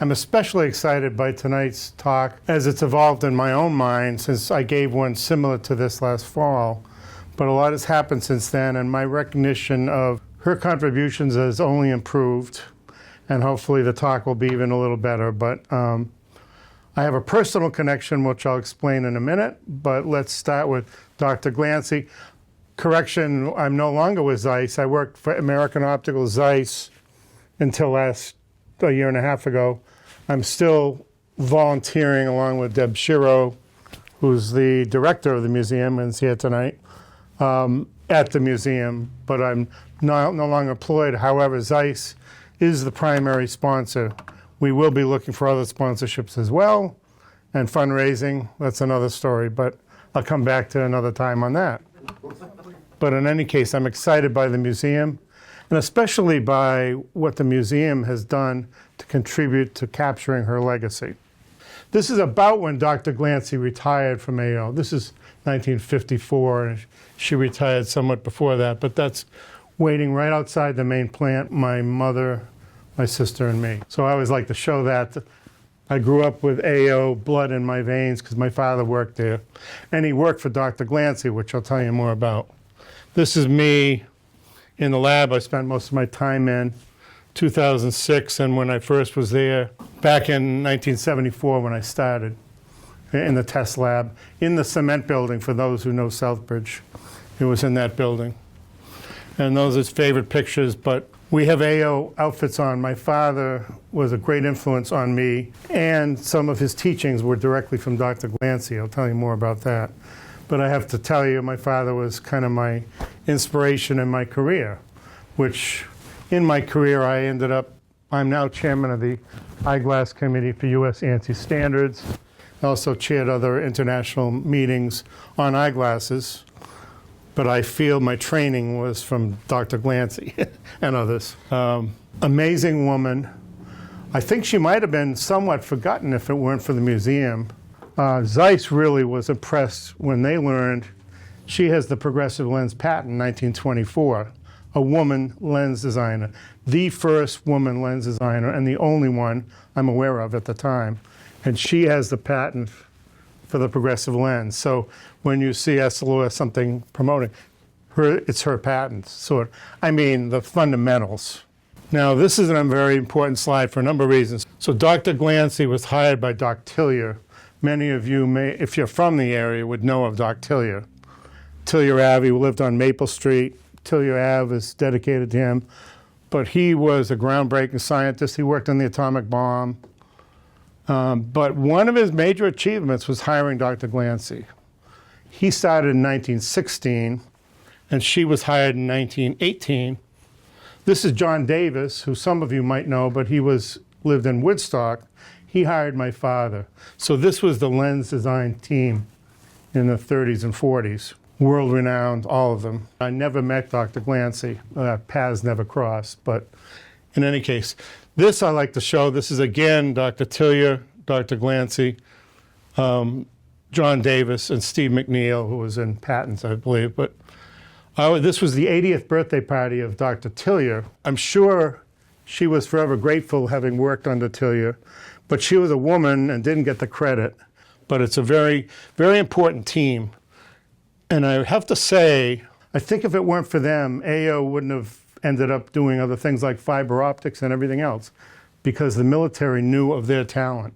I'm especially excited by tonight's talk as it's evolved in my own mind since I gave one similar to this last fall. But a lot has happened since then, and my recognition of her contributions has only improved, and hopefully the talk will be even a little better. But I have a personal connection, which I'll explain in a minute, but let's start with Dr. Glancy. Correction, I'm no longer with Zeiss. I worked for American Optical Zeiss until a year and a half ago. I'm still volunteering along with Deb Shiro, who's the director of the museum and is here tonight, at the museum, but I'm no longer employed. However, Zeiss is the primary sponsor. We will be looking for other sponsorships as well, and fundraising, that's another story, but I'll come back to another time on that. But in any case, I'm excited by the museum, and especially by what the museum has done to contribute to capturing her legacy. This is about when Dr. Glancy retired from AO. This is 1954, and she retired somewhat before that, but that's waiting right outside the main plant, my mother, my sister, and me. So I always like to show that. I grew up with AO blood in my veins because my father worked there, and he worked for Dr. Glancy, which I'll tell you more about. This is me in the lab I spent most of my time in, 2006, and when I first was there, back in 1974 when I started in the test lab, in the cement building, for those who know Southbridge. It was in that building. And those are his favorite pictures, but we have AO outfits on. My father was a great influence on me, and some of his teachings were directly from Dr. Glancy. I'll tell you more about that. But I have to tell you, my father was kind of my inspiration in my career, which in my career I'm now chairman of the Eyeglass Committee for U.S. ANSI Standards. I also chaired other international meetings on eyeglasses, but I feel my training was from Dr. Glancy and others. Amazing woman. I think she might have been somewhat forgotten if it weren't for the museum. Zeiss really was impressed when they learned she has the progressive lens patent in 1924, a woman lens designer, the first woman lens designer and the only one I'm aware of at the time. And she has the patent for the progressive lens. So when you see Estelle or something promoting, it's her patent. So, I mean, the fundamentals. Now, this is a very important slide for a number of reasons. So Dr. Glancy was hired by Doc Tillier. Many of you may, if you're from the area, would know of Doc Tillier. Tillier Ave, who lived on Maple Street. Tillier Ave is dedicated to him. But he was a groundbreaking scientist. He worked on the atomic bomb. But one of his major achievements was hiring Dr. Glancy. He started in 1916, and she was hired in 1918. This is John Davis, who some of you might know, but he lived in Woodstock. He hired my father. So this was the lens design team in the 30s and 40s. World-renowned, all of them. I never met Dr. Glancy. Paths never crossed, but in any case, this I like to show. This is, again, Dr. Tillier, Dr. Glancy, John Davis, and Steve McNeil, who was in patents, I believe. But this was the 80th birthday party of Dr. Tillier. I'm sure she was forever grateful having worked under Tillier, but she was a woman and didn't get the credit. But it's a very, very important team. And I have to say, I think if it weren't for them, AO wouldn't have ended up doing other things like fiber optics and everything else, because the military knew of their talent.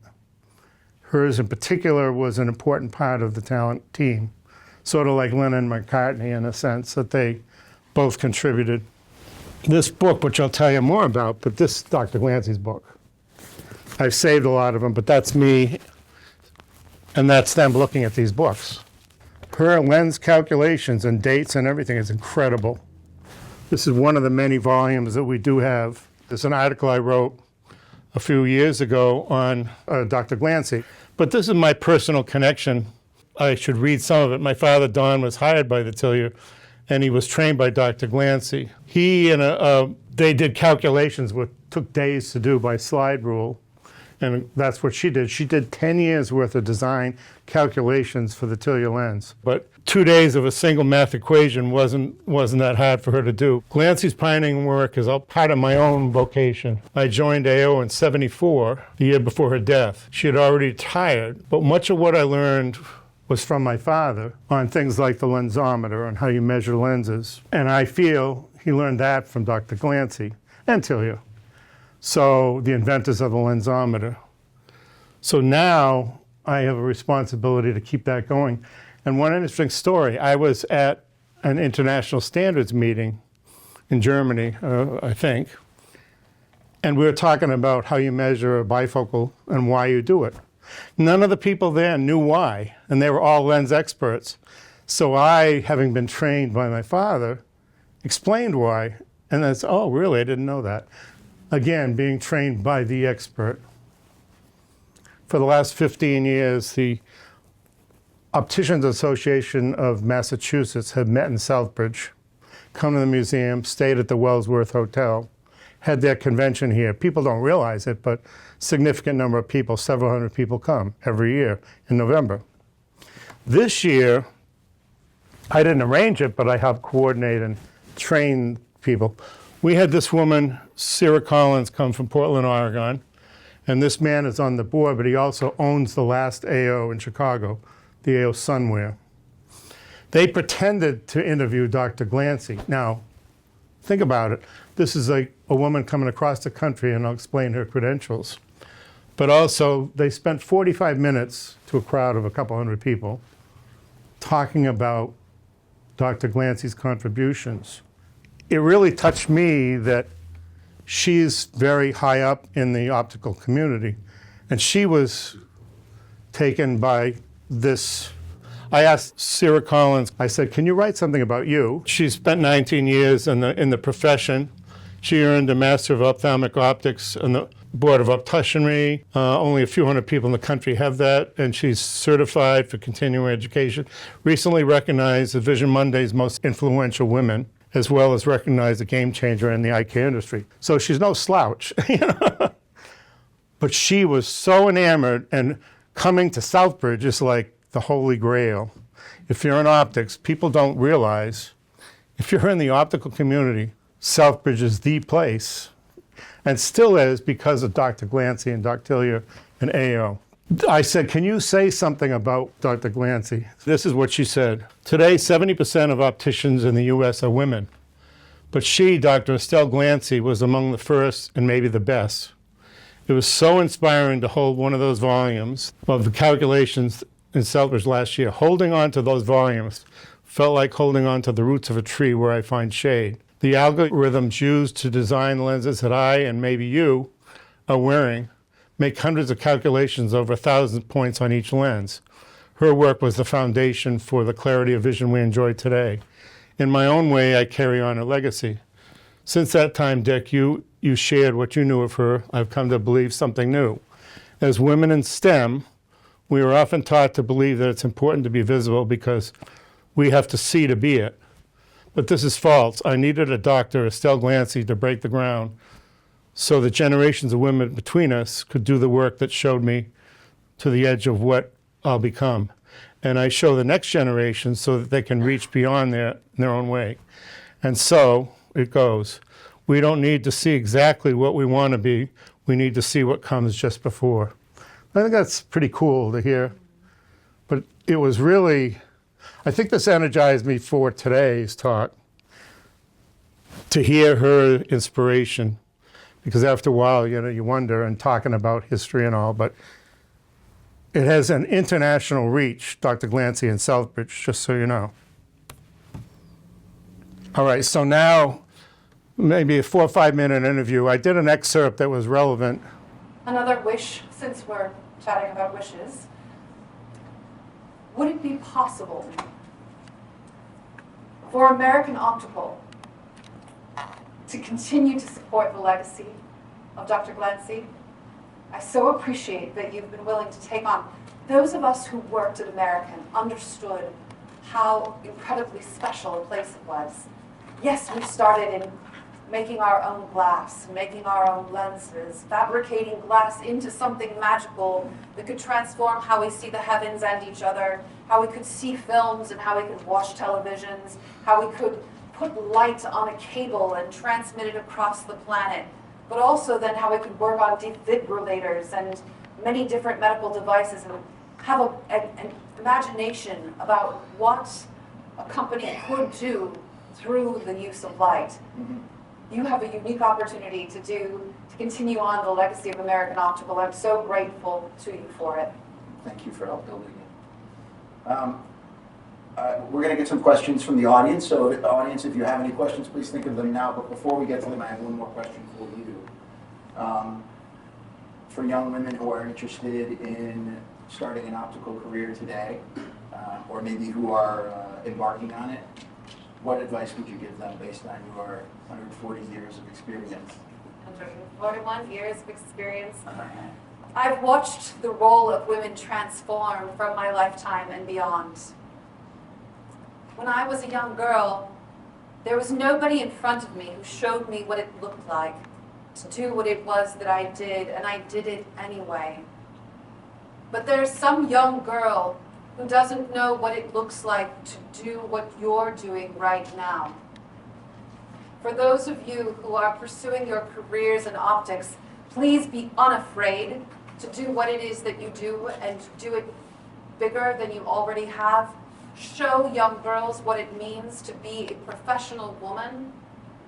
Hers in particular was an important part of the talent team, sort of like Lennon and McCartney in a sense, that they both contributed. This book, which I'll tell you more about, but this is Dr. Glancy's book. I've saved a lot of them, but that's me, and that's them looking at these books. Her lens calculations and dates and everything is incredible. This is one of the many volumes that we do have. There's an article I wrote a few years ago on Dr. Glancy, but this is my personal connection. I should read some of it. My father, Don, was hired by the Tillier, and he was trained by Dr. Glancy. He and they did calculations, which took days to do by slide rule, And that's what she did. She did 10 years worth of design calculations for the Tillier lens. But 2 days of a single math equation wasn't that hard for her to do. Glancy's pioneering work is all part of my own vocation. I joined AO in '74, the year before her death. She had already retired, but much of what I learned was from my father on things like the lensometer and how you measure lenses. And I feel he learned that from Dr. Glancy and Tillier. So the inventors of the lensometer. So now I have a responsibility to keep that going. And one interesting story, I was at an international standards meeting in Germany, I think, and we were talking about how you measure a bifocal and why you do it. None of the people there knew why, and they were all lens experts. So I, having been trained by my father, explained why, and that's, oh, really, I didn't know that. Again, being trained by the expert. For the last 15 years, the Opticians Association of Massachusetts had met in Southbridge, come to the museum, stayed at the Wellsworth Hotel, had their convention here. People don't realize it, but significant number of people, several hundred people come every year in November. This year, I didn't arrange it, but I helped coordinate and train people. We had this woman, Sarah Collins, come from Portland, Oregon, and this man is on the board, but he also owns the last AO in Chicago, the AO Sunwear. They pretended to interview Dr. Glancy. Now, think about it. This is like a woman coming across the country, and I'll explain her credentials. But also, they spent 45 minutes to a crowd of a couple hundred people talking about Dr. Glancy's contributions. It really touched me that she's very high up in the optical community, and she was taken by this. I asked Sarah Collins, I said, can you write something about you? She spent 19 years in the profession. She earned a Master of Ophthalmic Optics on the Board of Opticianry. Only a few hundred people in the country have that, and she's certified for continuing education. Recently recognized as Vision Monday's most influential women, as well as recognized a game changer in the eye care industry. So she's no slouch. But she was so enamored, and coming to Southbridge is like the holy grail. If you're in optics, people don't realize, if you're in the optical community, Southbridge is the place, and still is because of Dr. Glancy and Dr. Tillier and AO. I said, can you say something about Dr. Glancy? This is what she said. Today, 70% of opticians in the U.S. are women. But she, Dr. Estelle Glancy, was among the first and maybe the best. It was so inspiring to hold one of those volumes of the calculations in Southbridge last year. Holding on to those volumes felt like holding on to the roots of a tree where I find shade. The algorithms used to design lenses that I, and maybe you, are wearing make hundreds of calculations over 1,000 points on each lens. Her work was the foundation for the clarity of vision we enjoy today. In my own way, I carry on her legacy. Since that time, Dick, you shared what you knew of her. I've come to believe something new. As women in STEM, we are often taught to believe that it's important to be visible because we have to see to be it. But this is false. I needed a doctor, Estelle Glancy, to break the ground so that generations of women between us could do the work that showed me to the edge of what I'll become. And I show the next generation so that they can reach beyond their own way. And so it goes. We don't need to see exactly what we want to be. We need to see what comes just before. I think that's pretty cool to hear. But it was really, I think this energized me for today's talk, to hear her inspiration. Because after a while, you wonder, and talking about history and all, but it has an international reach, Dr. Glancy in Southbridge, just so you know. All right, so now, maybe a 4 or 5 minute interview. I did an excerpt that was relevant. Another wish, since we're chatting about wishes. Would it be possible for American Optical to continue to support the legacy of Dr. Glancy? I so appreciate that you've been willing to take on. Those of us who worked at American understood how incredibly special a place it was. Yes, we started in making our own glass, making our own lenses, fabricating glass into something magical that could transform how we see the heavens and each other, how we could see films and how we could watch televisions, how we could put light on a cable and transmit it across the planet, but also then how we could work on defibrillators and many different medical devices and have an imagination about what a company could do through the use of light. You have a unique opportunity to continue on the legacy of American Optical. I'm so grateful to you for it. Thank you for upbuilding it. We're going to get some questions from the audience. So, audience, if you have any questions, please think of them now. But before we get to them, I have one more question for you. For young women who are interested in starting an optical career today, or maybe who are embarking on it, what advice would you give them based on your 140 years of experience? 141 years of experience. I've watched the role of women transform from my lifetime and beyond. When I was a young girl, there was nobody in front of me who showed me what it looked like to do what it was that I did, and I did it anyway. But there's some young girl who doesn't know what it looks like to do what you're doing right now. For those of you who are pursuing your careers in optics, please be unafraid to do what it is that you do and do it bigger than you already have. Show young girls what it means to be a professional woman.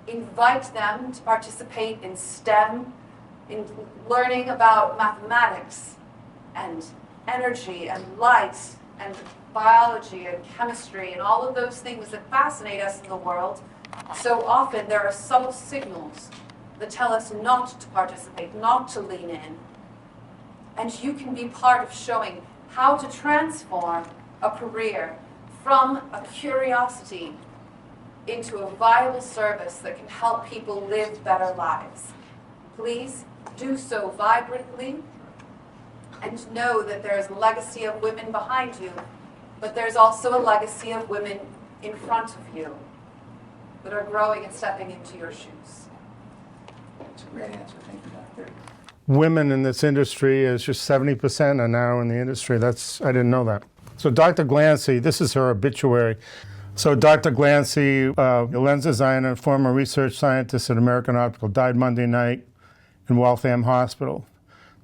Invite them to participate in STEM, in learning about mathematics and energy and light and biology and chemistry and all of those things that fascinate us in the world. So often there are subtle signals that tell us not to participate, not to lean in. And you can be part of showing how to transform a career from a curiosity into a viable service that can help people live better lives. Please do so vibrantly and know that there is a legacy of women behind you, but there's also a legacy of women in front of you that are growing and stepping into your shoes. That's a great answer. Thank you, Doctor. Women in this industry is just 70% are now in the industry. I didn't know that. So Dr. Glancy, this is her obituary. So Dr. Glancy, a lens designer, former research scientist at American Optical, died Monday night in Waltham Hospital.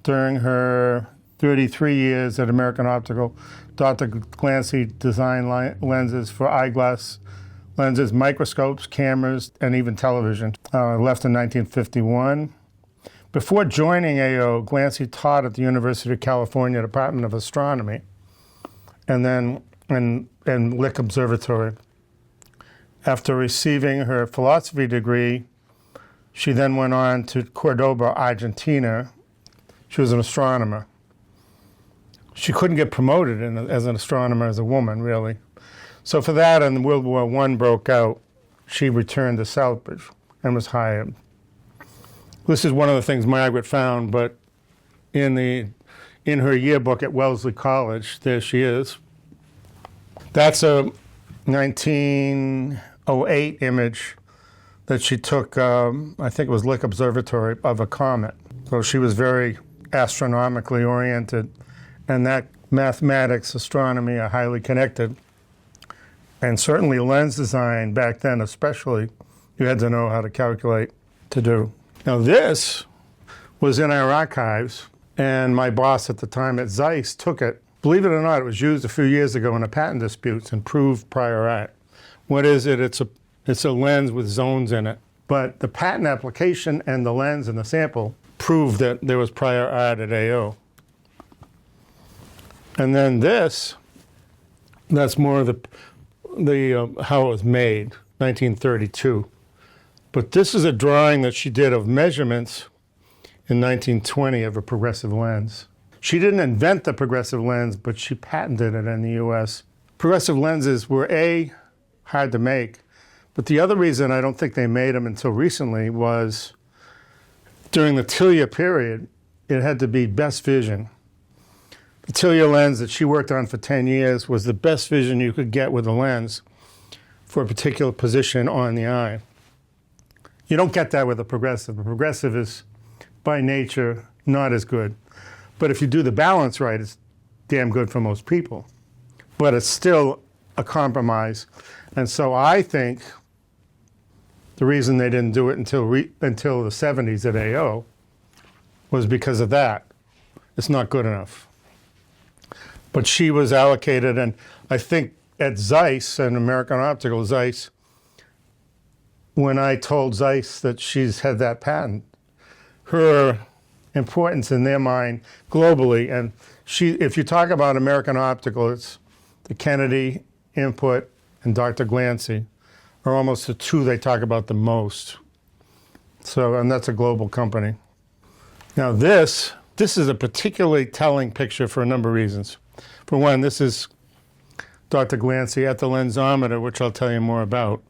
During her 33 years at American Optical, Dr. Glancy designed lenses for eyeglass lenses, microscopes, cameras, and even television. Left in 1951. Before joining AO, Glancy taught at the University of California Department of Astronomy, and then in Lick Observatory. After receiving her philosophy degree, she then went on to Cordoba, Argentina. She was an astronomer. She couldn't get promoted as an astronomer as a woman, really. So for that, and World War I broke out, she returned to Southbridge and was hired. This is one of the things Margaret found, but in her yearbook at Wellesley College, there she is. That's a 1908 image that she took, I think it was Lick Observatory, of a comet. So she was very astronomically oriented, and that mathematics, astronomy are highly connected. And certainly lens design back then especially, you had to know how to calculate to do. Now this was in our archives, and my boss at the time at Zeiss took it. Believe it or not, it was used a few years ago in a patent disputes and proved prior art. What is it? It's a lens with zones in it. But the patent application and the lens and the sample proved that there was prior art at AO. And then this, that's more of the how it was made, 1932. But this is a drawing that she did of measurements in 1920 of a progressive lens. She didn't invent the progressive lens, but she patented it in the US. Progressive lenses were hard to make, but the other reason I don't think they made them until recently was during the Tillier period, it had to be best vision. The Tillier lens that she worked on for 10 years was the best vision you could get with a lens for a particular position on the eye. You don't get that with a progressive. A progressive is, by nature, not as good. But if you do the balance right, it's damn good for most people. But it's still a compromise. And so I think the reason they didn't do it until the 70s at AO was because of that. It's not good enough. But she was allocated, and I think at Zeiss and American Optical, Zeiss, when I told Zeiss that she's had that patent, her importance in their mind globally, and if you talk about American Optical, it's the Kennedy input and Dr. Glancy are almost the two they talk about the most. So, and that's a global company. Now this is a particularly telling picture for a number of reasons. For one, this is Dr. Glancy at the lensometer, which I'll tell you more about,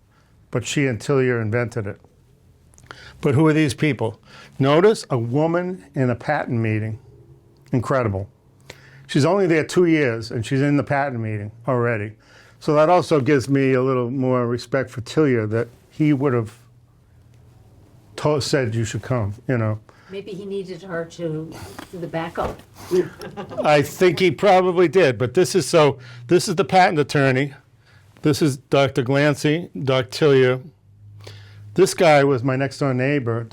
but she and Tillier invented it. But who are these people? Notice a woman in a patent meeting. Incredible. She's only there 2 years, and she's in the patent meeting already. So that also gives me a little more respect for Tillier, that he would have said you should come, you know. Maybe he needed her to do the backup. I think he probably did, but this is the patent attorney. This is Dr. Glancy, Dr. Tillier. This guy was my next door neighbor,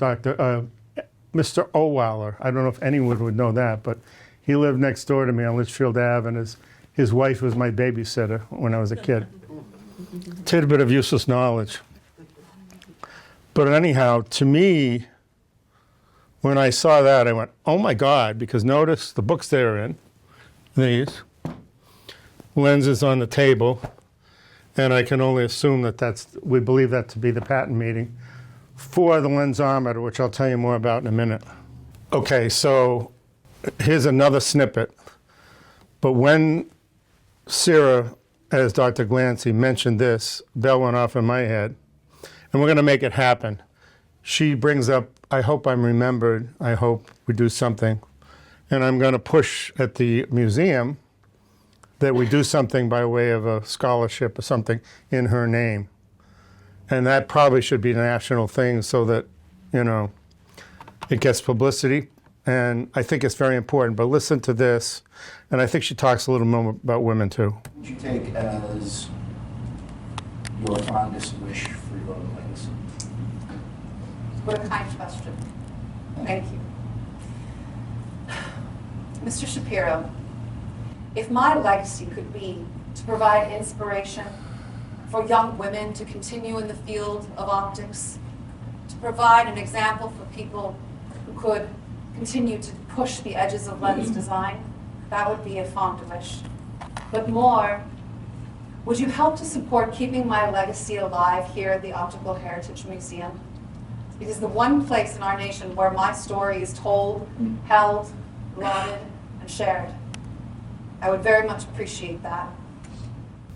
Mr. Owaller. I don't know if anyone would know that, but he lived next door to me on Litchfield Ave, and his wife was my babysitter when I was a kid. Tidbit of useless knowledge. But anyhow, to me, when I saw that, I went, oh my God, because notice the books they're in, these, lenses on the table, and I can only assume that we believe that to be the patent meeting for the lensometer, which I'll tell you more about in a minute. Okay, so here's another snippet. But when Sarah, as Dr. Glancy, mentioned this, bell went off in my head, and we're going to make it happen. She brings up, I hope I'm remembered, I hope we do something, and I'm going to push at the museum that we do something by way of a scholarship or something in her name. And that probably should be a national thing so that, you know, it gets publicity. And I think it's very important. But listen to this, and I think she talks a little more about women too. Would you take as your fondest wish for your own legacy? What a kind question. Thank you. Mr. Shapiro, if my legacy could be to provide inspiration for young women to continue in the field of optics, to provide an example for people who could continue to push the edges of lens design, that would be a fond wish. But more, would you help to support keeping my legacy alive here at the Optical Heritage Museum? Because the one place in our nation where my story is told, held, lauded, and shared. I would very much appreciate that.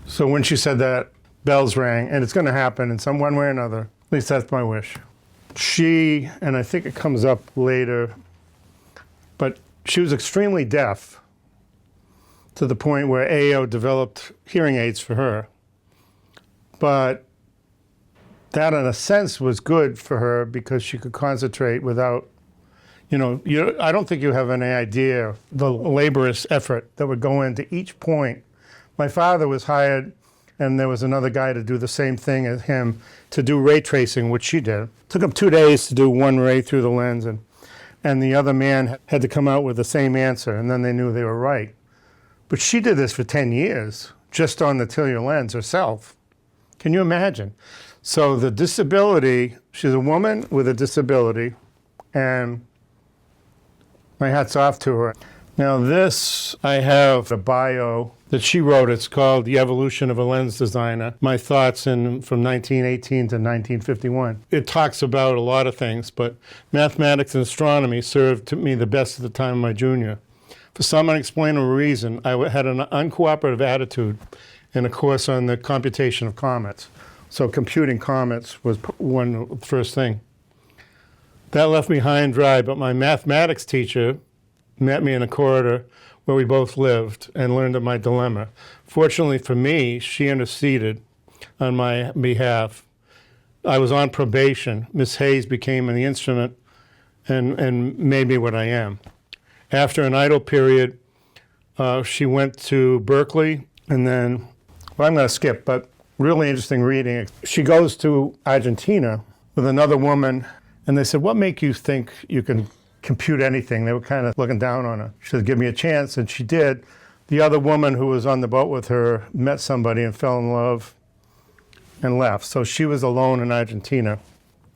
So when she said that, bells rang, and it's going to happen in some one way or another. At least that's my wish. She, and I think it comes up later, but she was extremely deaf to the point where AO developed hearing aids for her. But that, in a sense, was good for her because she could concentrate without, I don't think you have any idea the laborious effort that would go into each point. My father was hired, and there was another guy to do the same thing as him, to do ray tracing, which she did. It took him 2 days to do one ray through the lens, and the other man had to come out with the same answer, and then they knew they were right. But she did this for 10 years, just on the Tillier lens herself. Can you imagine? So the disability, she's a woman with a disability, and my hat's off to her. Now this, I have a bio that she wrote. It's called The Evolution of a Lens Designer, My Thoughts from 1918 to 1951. It talks about a lot of things, but mathematics and astronomy served me the best at the time of my junior. For some unexplainable reason, I had an uncooperative attitude in a course on the computation of comets. So computing comets was one first thing. That left me high and dry, but my mathematics teacher met me in a corridor where we both lived and learned of my dilemma. Fortunately for me, she interceded on my behalf I was on probation. Miss Hayes became the instrument and made me what I am. After an idle period, she went to Berkeley, and then, well, I'm going to skip, but really interesting reading. She goes to Argentina with another woman, and they said, what make you think you can compute anything? They were kind of looking down on her. She said, give me a chance, and she did. The other woman who was on the boat with her met somebody and fell in love and left. So she was alone in Argentina.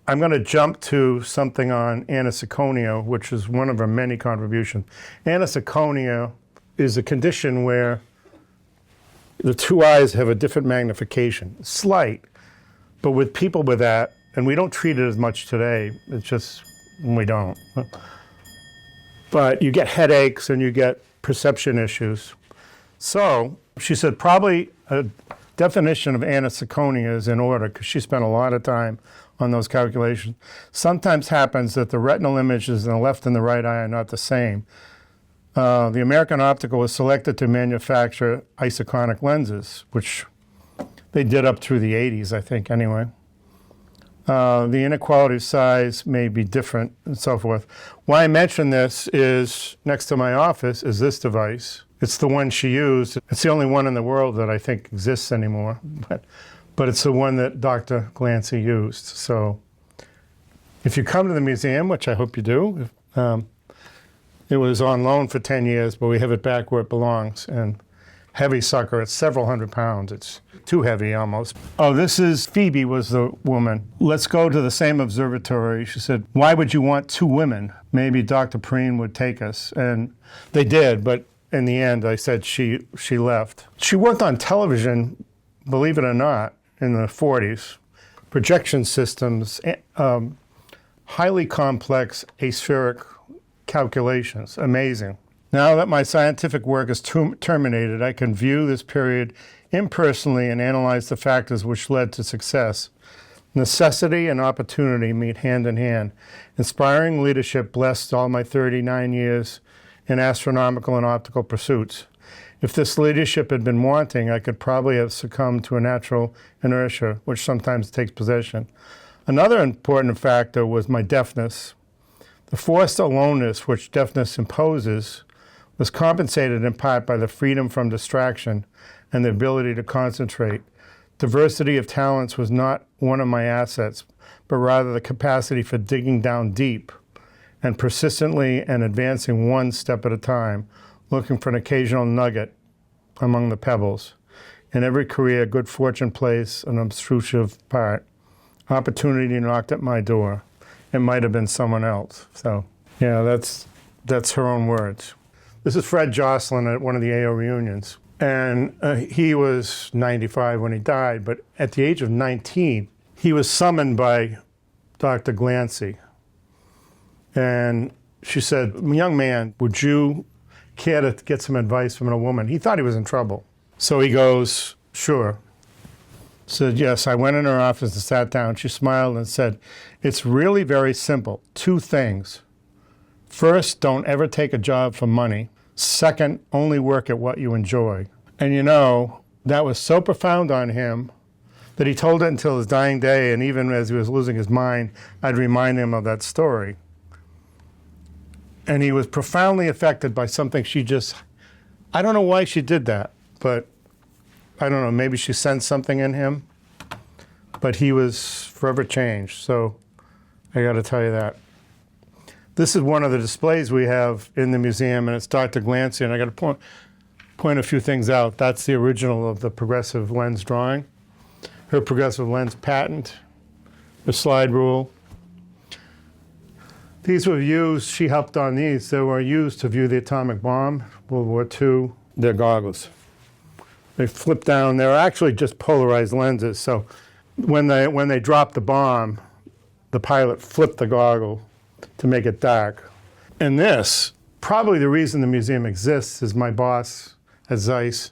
I'm going to jump to something on anisoconia, which is one of her many contributions. Anisoconia is a condition where the two eyes have a different magnification, slight, but with people with that, and we don't treat it as much today, it's just, we don't. But you get headaches and you get perception issues. So she said probably a definition of anisoconia is in order, because she spent a lot of time on those calculations. Sometimes happens that the retinal images in the left and the right eye are not the same. The American Optical was selected to manufacture isochronic lenses, which they did up through the 80s, I think, anyway. The inequality of size may be different and so forth. Why I mention this is next to my office is this device. It's the one she used. It's the only one in the world that I think exists anymore, but it's the one that Dr. Glancy used. So if you come to the museum, which I hope you do, it was on loan for 10 years, but we have it back where it belongs. And heavy sucker, it's several hundred pounds. It's too heavy almost. Oh, this is Phoebe was the woman. Let's go to the same observatory. She said, why would you want two women? Maybe Dr. Preen would take us. And they did, but in the end, I said she left. She worked on television, believe it or not, in the 40s. Projection systems, highly complex aspheric calculations, amazing. Now that my scientific work is terminated, I can view this period impersonally and analyze the factors which led to success. Necessity and opportunity meet hand in hand. Inspiring leadership blessed all my 39 years in astronomical and optical pursuits. If this leadership had been wanting, I could probably have succumbed to a natural inertia, which sometimes takes possession. Another important factor was my deafness. The forced aloneness which deafness imposes was compensated in part by the freedom from distraction and the ability to concentrate. Diversity of talents was not one of my assets, but rather the capacity for digging down deep and persistently and advancing one step at a time, looking for an occasional nugget among the pebbles. In every career, good fortune plays an obtrusive part. Opportunity knocked at my door. It might have been someone else. So, yeah, that's her own words. This is Fred Jocelyn at one of the AO reunions. And he was 95 when he died, but at the age of 19, he was summoned by Dr. Glancy. And she said, young man, would you care to get some advice from a woman? He thought he was in trouble. So he goes, sure. Said, yes. I went in her office and sat down. She smiled and said, it's really very simple. Two things. First, don't ever take a job for money. Second, only work at what you enjoy. And you know, that was so profound on him that he told it until his dying day, and even as he was losing his mind, I'd remind him of that story. And he was profoundly affected by something she just, I don't know why she did that, but I don't know, maybe she sensed something in him, but he was forever changed. So I got to tell you that. This is one of the displays we have in the museum, and it's Dr. Glancy, and I got to point a few things out. That's the original of the progressive lens drawing, her progressive lens patent, the slide rule. These were used, she helped on these, they were used to view the atomic bomb, World War II. They're goggles. They flip down, they're actually just polarized lenses, so when they dropped the bomb, the pilot flipped the goggle to make it dark. And this, probably the reason the museum exists, is my boss at Zeiss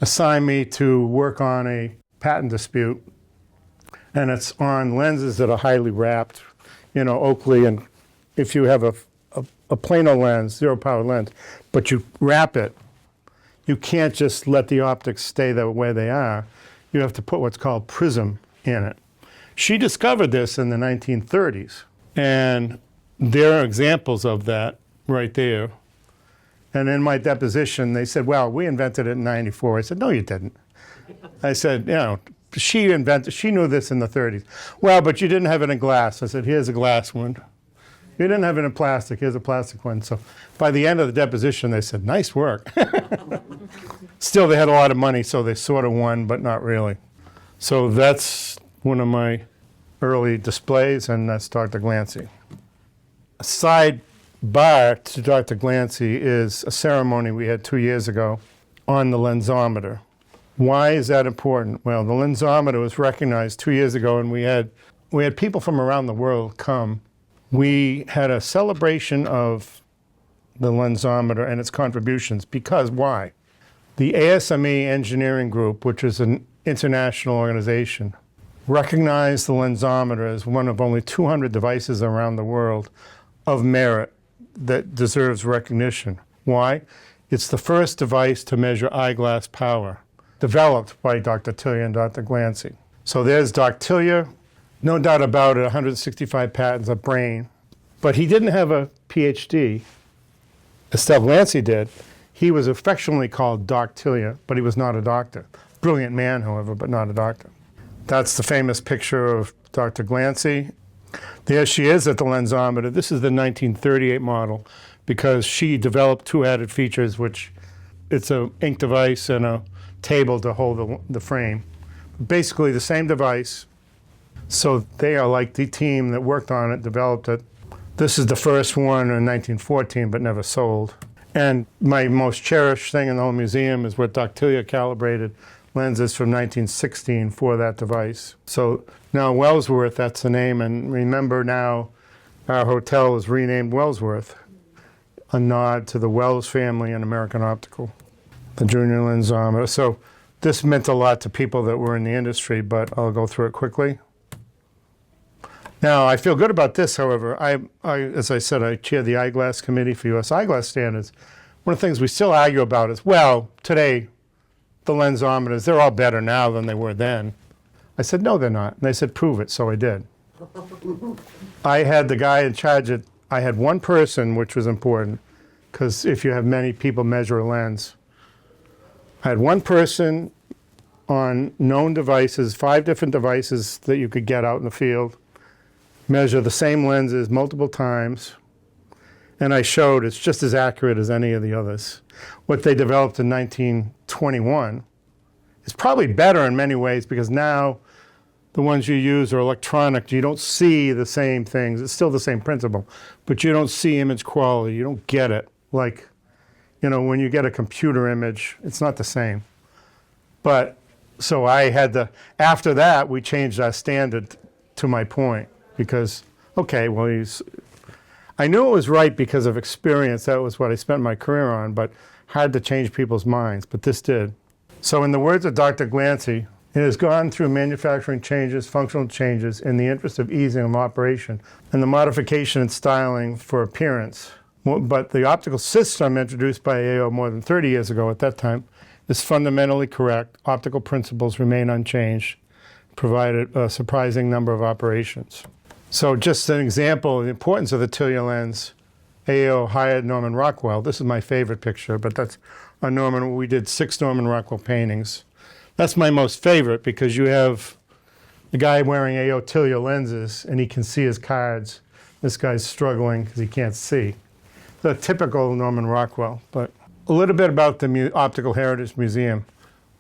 assigned me to work on a patent dispute, and it's on lenses that are highly wrapped, you know, Oakley, and if you have a plano lens, zero power lens, but you wrap it, you can't just let the optics stay the way they are. You have to put what's called prism in it. She discovered this in the 1930s, and there are examples of that right there. And in my deposition, they said, well, we invented it in 94. I said, no, you didn't. I said, she knew this in the 30s. Well, but you didn't have it in glass. I said, here's a glass one. You didn't have it in plastic. Here's a plastic one. So by the end of the deposition, they said, nice work. Still, they had a lot of money, so they sort of won, but not really. So that's one of my early displays, and that's Dr. Glancy. A sidebar to Dr. Glancy is a ceremony we had 2 years ago on the lensometer. Why is that important? Well, the lensometer was recognized 2 years ago, and we had people from around the world come. We had a celebration of the lensometer and its contributions because why? The ASME engineering group, which is an international organization, recognized the lensometer as one of only 200 devices around the world of merit that deserves recognition. Why? It's the first device to measure eyeglass power, developed by Dr. Tillier and Dr. Glancy. So there's Dr. Tillier, no doubt about it, 165 patents, a brain. But he didn't have a PhD. Estelle Glancy did. He was affectionately called Doc Tillier, but he was not a doctor. Brilliant man, however, but not a doctor. That's the famous picture of Dr. Glancy. There she is at the lensometer. This is the 1938 model because she developed two added features, which it's an ink device and a table to hold the frame. Basically the same device. So they are like the team that worked on it, developed it. This is the first one in 1914, but never sold. And my most cherished thing in the whole museum is what Dr. Tillier calibrated lenses from 1916 for that device. So now Wellsworth, that's the name, and remember now our hotel is renamed Wellsworth, a nod to the Wells family and American Optical, the junior lensometer. So this meant a lot to people that were in the industry, but I'll go through it quickly. Now, I feel good about this, however. As I said, I chair the Eyeglass Committee for U.S. Eyeglass Standards. One of the things we still argue about is, well, today, the lensometers, they're all better now than they were then. I said, no, they're not. And they said, prove it, so I did. I had the guy in charge of, I had one person, which was important, because if you have many people measure a lens. I had one person on known devices, 5 different devices that you could get out in the field, measure the same lenses multiple times, and I showed it's just as accurate as any of the others. What they developed in 1921 is probably better in many ways because now the ones you use are electronic. You don't see the same things. It's still the same principle, but you don't see image quality. You don't get it. Like, when you get a computer image, it's not the same. But, so I had after that, we changed our standard to my point. Because, okay, well, I knew it was right because of experience. That was what I spent my career on, but hard to change people's minds, but this did. So in the words of Dr. Glancy, it has gone through manufacturing changes, functional changes, in the interest of easing of operation and the modification and styling for appearance. But the optical system introduced by AO more than 30 years ago at that time is fundamentally correct. Optical principles remain unchanged, provided a surprising number of operations. So just an example of the importance of the Tillier lens, AO hired Norman Rockwell. This is my favorite picture, but that's a Norman. We did 6 Norman Rockwell paintings. That's my most favorite because you have the guy wearing AO Tillier lenses and he can see his cards. This guy's struggling because he can't see. The typical Norman Rockwell. But a little bit about the Optical Heritage Museum.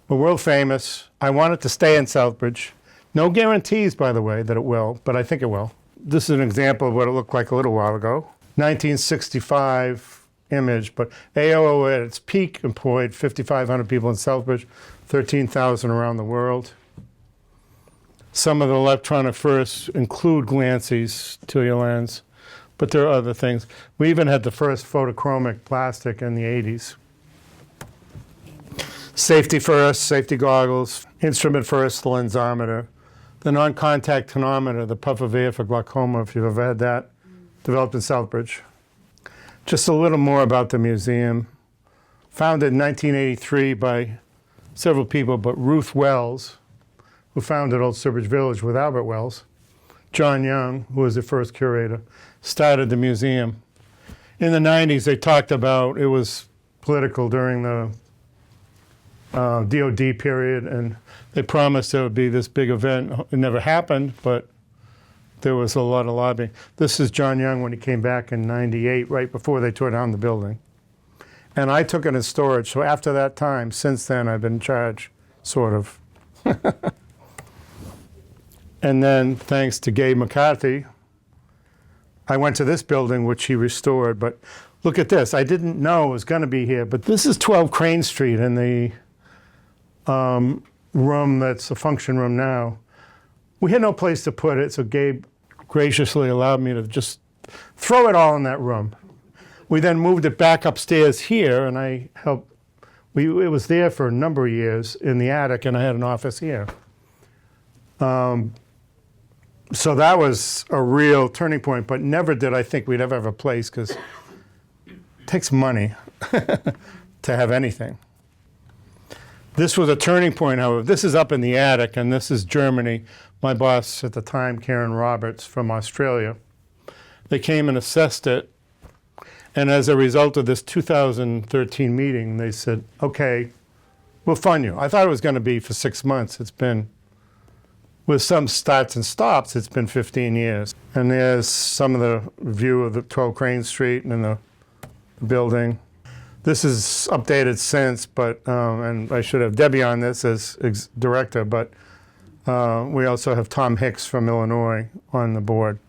We're world famous. I want it to stay in Southbridge. No guarantees, by the way, that it will, but I think it will. This is an example of what it looked like a little while ago. 1965 image, but AO at its peak employed 5,500 people in Southbridge, 13,000 around the world. Some of the electronic firsts include Glancy's Tillier lens, but there are other things. We even had the first photochromic plastic in the 80s. Safety first, safety goggles. Instrument first, the lensometer. The non-contact tonometer, the puff of air for glaucoma, if you've ever had that, developed in Southbridge. Just a little more about the museum. Founded in 1983 by several people, but Ruth Wells, who founded Old Sturbridge Village with Albert Wells, John Young, who was the first curator, started the museum. In the 90s, they talked about, it was political during the DOD period, and they promised there would be this big event. It never happened, but there was a lot of lobbying. This is John Young when he came back in 98, right before they tore down the building. And I took it in storage, so after that time, since then, I've been in charge, sort of. And then, thanks to Gabe McCarthy, I went to this building, which he restored. But look at this. I didn't know it was going to be here, but this is 12 Crane Street in the room that's a function room now. We had no place to put it, so Gabe graciously allowed me to just throw it all in that room. We then moved it back upstairs here, and I helped. It was there for a number of years in the attic, and I had an office here. So that was a real turning point, but never did I think we'd ever have a place, because it takes money to have anything. This was a turning point, however. This is up in the attic, and this is Germany. My boss at the time, Karen Roberts from Australia, they came and assessed it, and as a result of this 2013 meeting, they said, okay, we'll fund you. I thought it was going to be for 6 months. It's been, with some starts and stops, it's been 15 years. And there's some of the view of the 12 Crane Street and the building. This is updated since, but, and I should have Debbie on this as director, but we also have Tom Hicks from Illinois on the board.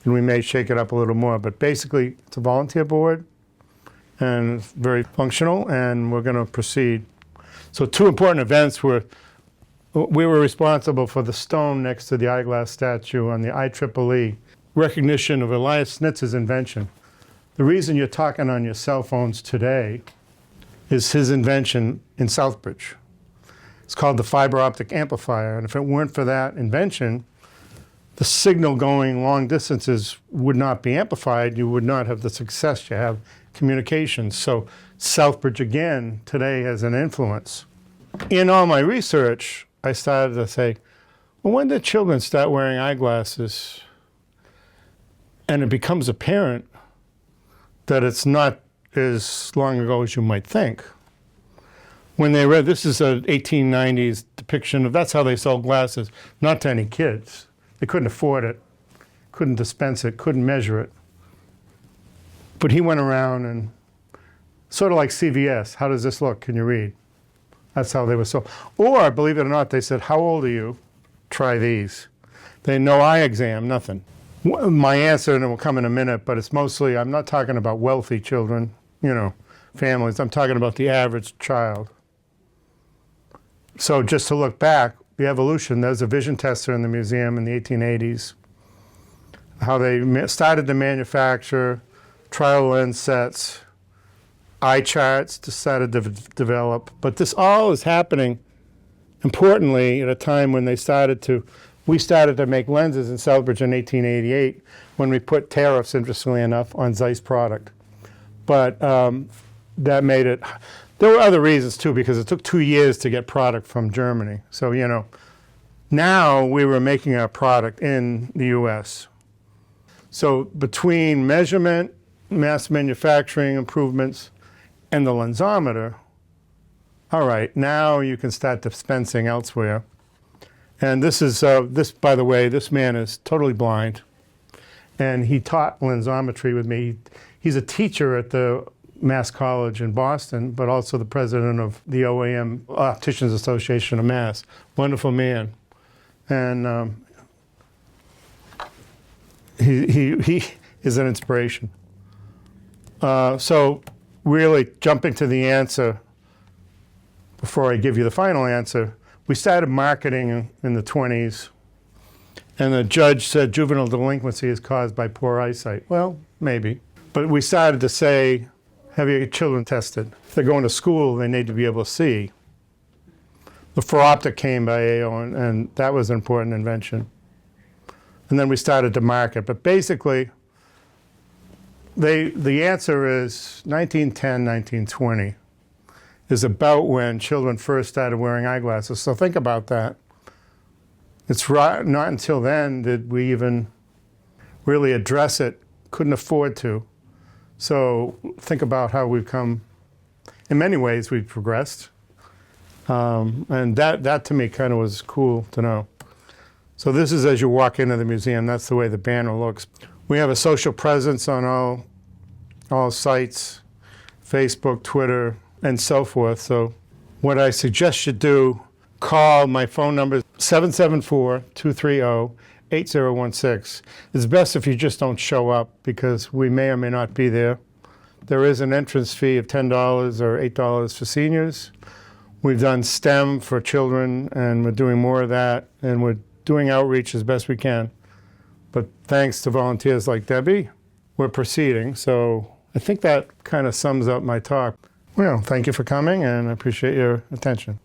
And we may shake it up a little more, but basically it's a volunteer board and very functional, and we're going to proceed. So 2 important events were, we were responsible for the stone next to the eyeglass statue on the IEEE recognition of Elias Snitzer's invention. The reason you're talking on your cell phones today is his invention in Southbridge. It's called the fiber optic amplifier, and if it weren't for that invention, the signal going long distances would not be amplified. You would not have the success you have communications. So Southbridge, again, today has an influence. In all my research, I started to say, well, when did children start wearing eyeglasses? And it becomes apparent that it's not as long ago as you might think. When they read, this is an 1890s depiction of, that's how they sold glasses, not to any kids. They couldn't afford it, couldn't dispense it, couldn't measure it. But he went around and, sort of like CVS, how does this look? Can you read? That's how they were sold. Or, believe it or not, they said, how old are you? Try these. They had no eye exam, nothing. My answer, and it will come in a minute, but it's mostly, I'm not talking about wealthy children, you know, families. I'm talking about the average child. So just to look back, the evolution, there's a vision tester in the museum in the 1880s, how they started to manufacture trial lens sets, eye charts decided to develop. But this all is happening, importantly, at a time when we started to make lenses in Southbridge in 1888 when we put tariffs, interestingly enough, on Zeiss product. But that made it, there were other reasons too, because it took 2 years to get product from Germany. So, you know, now we were making our product in the US. So between measurement, mass manufacturing improvements, and the lensometer, all right, now you can start dispensing elsewhere. And this is, by the way, this man is totally blind. And he taught lensometry with me. He's a teacher at the Mass College in Boston, but also the president of the OAM, Opticians Association of Mass. Wonderful man. And he is an inspiration. So really jumping to the answer, before I give you the final answer, we started marketing in the 20s, and the judge said juvenile delinquency is caused by poor eyesight. Well, maybe. But we started to say, have your children tested? If they're going to school, they need to be able to see. The Phoroptic came by AO, and that was an important invention. And then we started to market. But basically, the answer is 1910, 1920 is about when children first started wearing eyeglasses. So think about that. It's right, not until then did we even really address it, couldn't afford to. So think about how we've come. In many ways, we've progressed. And that to me kind of was cool to know. So this is as you walk into the museum, that's the way the banner looks. We have a social presence on all sites, Facebook, Twitter, and so forth. So what I suggest you do, call my phone number, 774-230-8016. It's best if you just don't show up because we may or may not be there. There is an entrance fee of $10 or $8 for seniors. We've done STEM for children, and we're doing more of that, and we're doing outreach as best we can. But thanks to volunteers like Debbie, we're proceeding. So I think that kind of sums up my talk. Well, thank you for coming, and I appreciate your attention.